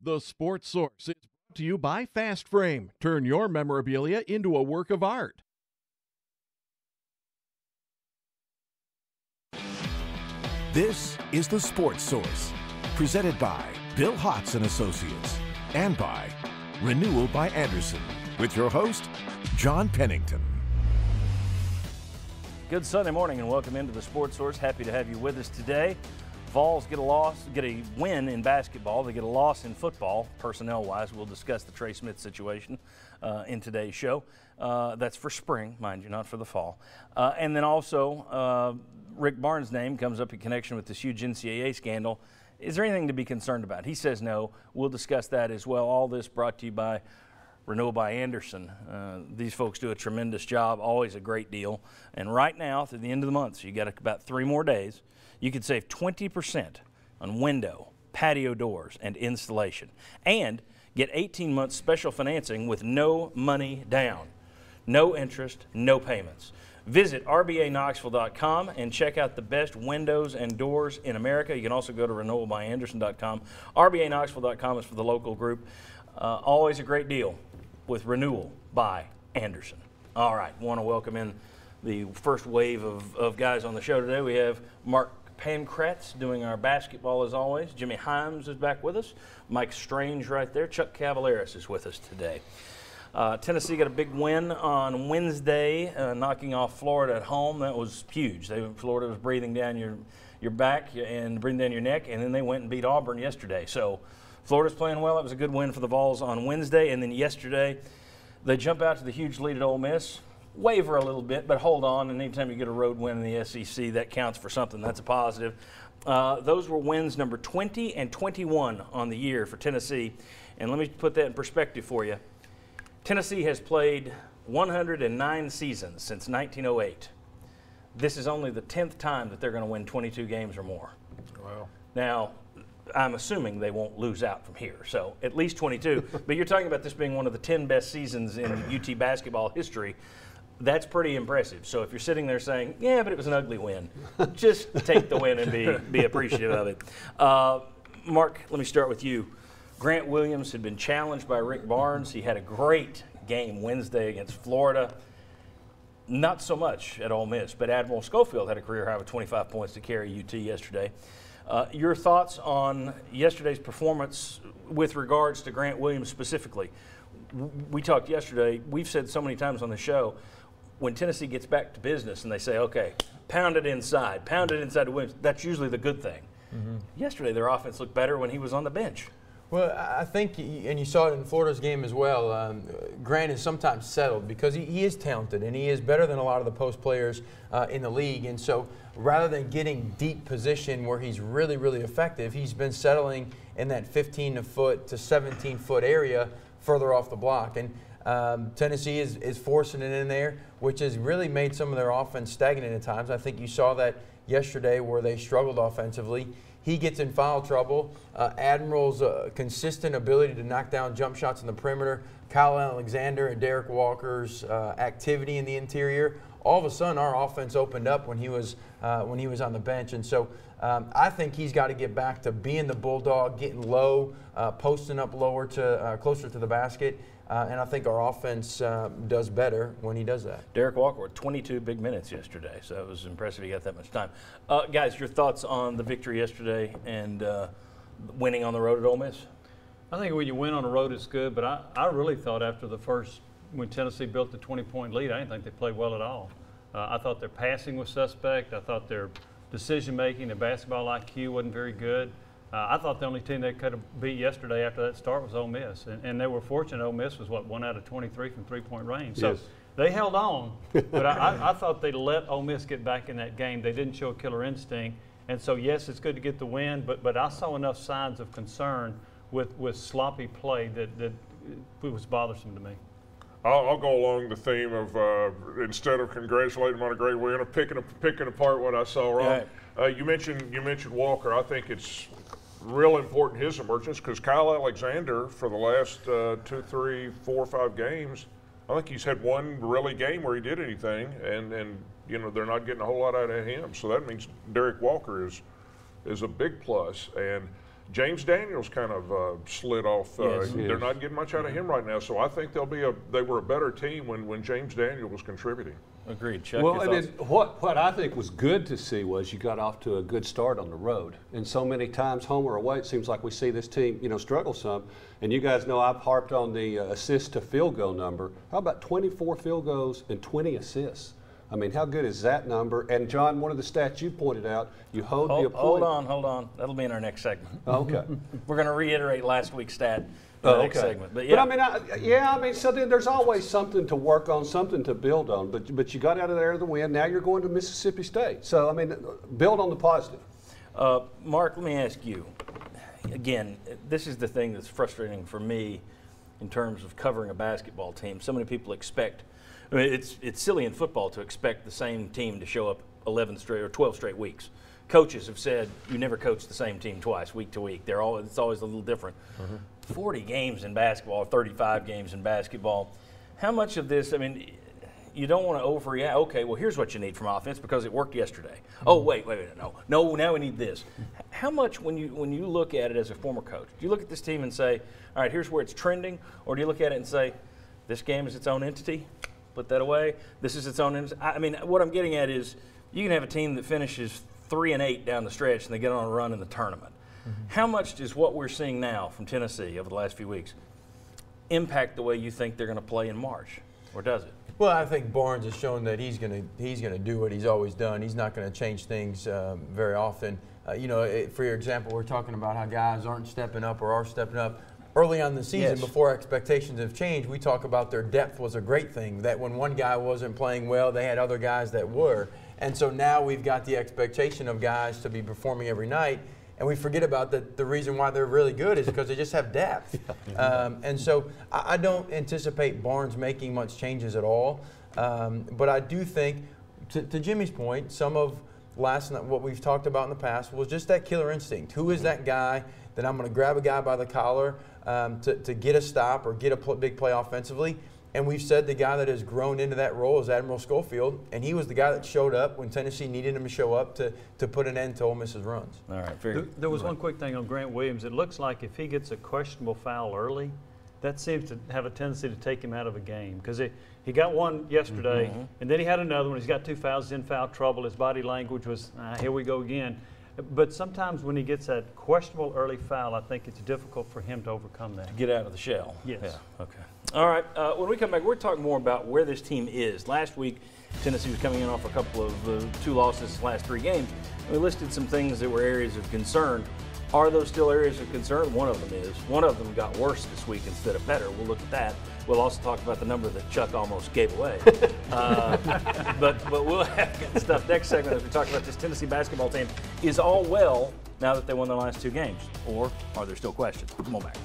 The Sports Source is brought to you by Fast Frame. Turn your memorabilia into a work of art. This is The Sports Source, presented by Bill Hotz and Associates, and by Renewal by Andersen, with your host, John Pennington. Good Sunday morning and welcome into The Sports Source. Happy to have you with us today. Vols get a win in basketball. They get a loss in football, personnel-wise. We'll discuss the Trey Smith situation in today's show. That's for spring, mind you, not for the fall. And then also, Rick Barnes' name comes up in connection with this huge NCAA scandal. Is there anything to be concerned about? He says no. We'll discuss that as well. All this brought to you by Renewal by Andersen. These folks do a tremendous job, always a great deal. And right now, through the end of the month, so you got about 3 more days, you could save 20% on window, patio doors, and installation. And get 18 months special financing with no money down. No interest, no payments. Visit rbaknoxville.com and check out the best windows and doors in America. You can also go to renewalbyandersen.com. rbaknoxville.com is for the local group. Always a great deal with Renewal by Andersen. All right, want to welcome in the first wave of guys on the show today. We have Mark Pankratz doing our basketball as always. Jimmy Hyams is back with us. Mike Strange right there. Chuck Cavaleris is with us today. Tennessee got a big win on Wednesday, knocking off Florida at home. That was huge. Florida was breathing down your back and breathing down your neck, and then they went and beat Auburn yesterday. So Florida's playing well. It was a good win for the Vols on Wednesday, and then yesterday they jump out to the huge lead at Ole Miss. Waver a little bit, but hold on, and anytime you get a road win in the SEC, that counts for something. That's a positive. Those were wins number 20 and 21 on the year for Tennessee. And let me put that in perspective for you. Tennessee has played 109 seasons since 1908. This is only the 10th time that they're going to win 22 games or more. Wow. Now, I'm assuming they won't lose out from here, so at least 22. But you're talking about this being one of the 10 best seasons in UT basketball history. That's pretty impressive. So if you're sitting there saying, yeah, but it was an ugly win, just take the win and be appreciative of it. Mark, let me start with you. Grant Williams had been challenged by Rick Barnes. He had a great game Wednesday against Florida. Not so much at Ole Miss, but Admiral Schofield had a career high with 25 points to carry UT yesterday. Your thoughts on yesterday's performance with regards to Grant Williams specifically? We talked yesterday. We've said so many times on the show, when Tennessee gets back to business and they say, okay, pound it inside to Williams, that's usually the good thing. Mm-hmm. Yesterday, their offense looked better when he was on the bench. Well, I think, and you saw it in Florida's game as well, Grant is sometimes settled because he is talented and he is better than a lot of the post players in the league. And so rather than getting deep position where he's really, really effective, he's been settling in that 15-foot to 17-foot area further off the block. And Tennessee is forcing it in there, which has really made some of their offense stagnant at times. I think you saw that yesterday where they struggled offensively. He gets in foul trouble. Admiral's consistent ability to knock down jump shots in the perimeter, Kyle Alexander and Derek Walker's activity in the interior. All of a sudden, our offense opened up when he was on the bench, and so I think he's got to get back to being the bulldog, getting low, posting up lower to closer to the basket. And I think our offense does better when he does that. Derek Walker with 22 big minutes yesterday, so it was impressive he got that much time. Guys, your thoughts on the victory yesterday and winning on the road at Ole Miss? I think when you win on the road, it's good, but I really thought after the first, when Tennessee built the 20-point lead, I didn't think they played well at all. I thought their passing was suspect. I thought their decision-making, their basketball IQ wasn't very good. I thought the only team they could have beat yesterday after that start was Ole Miss, and they were fortunate. Ole Miss was, 1 out of 23 from three-point range. So they held on, but I thought they let Ole Miss get back in that game. They didn't show a killer instinct, and so, yes, it's good to get the win, but I saw enough signs of concern with sloppy play that it was bothersome to me. I'll go along the theme of instead of congratulating him on a great win, of picking apart what I saw wrong. Right. You mentioned Walker. I think it's real important his emergence because Kyle Alexander for the last 2, 3, 4, 5 games, I think he's had one really game where he did anything, and they're not getting a whole lot out of him. So that means Derek Walker is a big plus. And James Daniels kind of slid off. Yes. They're not getting much out of him right now, so I think they were a better team when James Daniels was contributing. Agreed. Chuck, Well, and what I think was good to see was you got off to a good start on the road. And so many times, home or away, it seems like we see this team, struggle some. And you guys know I've harped on the assist to field goal number. How about 24 field goals and 20 assists? I mean, how good is that number? And John, one of the stats you pointed out, you hold the opponent. Hold on. That'll be in our next segment. Okay. We're going to reiterate last week's stat in the next segment. But so then there's always something to work on, something to build on. But you got out of there with the win. Now you're going to Mississippi State. So, I mean, build on the positive. Mark, let me ask you. Again, this is the thing that's frustrating for me in terms of covering a basketball team. So many people expect, it's silly in football to expect the same team to show up 11 straight or 12 straight weeks. Coaches have said you never coach the same team twice, week to week. It's always a little different. 40 games in basketball, 35 games in basketball. How much of this, I mean, you don't want to overreact. Okay, well, here's what you need from offense because it worked yesterday. Oh, wait, no, now we need this. How much, when you look at it as a former coach, do you look at this team and say, all right, here's where it's trending, or do you look at it and say, this game is its own entity, put that away, this is its own entity? I mean, what I'm getting at is you can have a team that finishes 3-8 down the stretch and they get on a run in the tournament. How much does what we're seeing now from Tennessee over the last few weeks impact the way you think they're going to play in March, or does it? Well, I think Barnes has shown that he's going to do what he's always done. He's not going to change things very often. For your example, we're talking about how guys aren't stepping up or are stepping up. Early on in the season, before expectations have changed, we talk about their depth was a great thing, that when one guy wasn't playing well, they had other guys that were. And so now we've got the expectation of guys to be performing every night. And we forget about the reason why they're really good is because they just have depth. And so I don't anticipate Barnes making much changes at all. But I do think, to Jimmy's point, some of last night, what we've talked about in the past was just that killer instinct. Who is that guy that I'm going to grab a guy by the collar to get a stop or get a big play offensively? And we've said the guy that has grown into that role is Admiral Schofield, and he was the guy that showed up when Tennessee needed him to show up to put an end to Ole Miss's runs. All right, there was one quick thing on Grant Williams. It looks like if he gets a questionable foul early, that seems to have a tendency to take him out of a game because he got one yesterday, and then he had another one. He's got 2 fouls, in foul trouble. His body language was, here we go again. But sometimes when he gets that questionable early foul, I think it's difficult for him to overcome that. Get out of the shell. Yes. Yeah. Okay. All right. When we come back, we're talking more about where this team is. Last week, Tennessee was coming in off a couple of 2 losses last 3 games. We listed some things that were areas of concern. Are those still areas of concern? One of them is. One of them got worse this week instead of better. We'll look at that. We'll also talk about the number that Chuck almost gave away. But we'll have good stuff next segment as we talk about this Tennessee basketball team. Is all well now that they won their last 2 games? Or are there still questions? Come on back.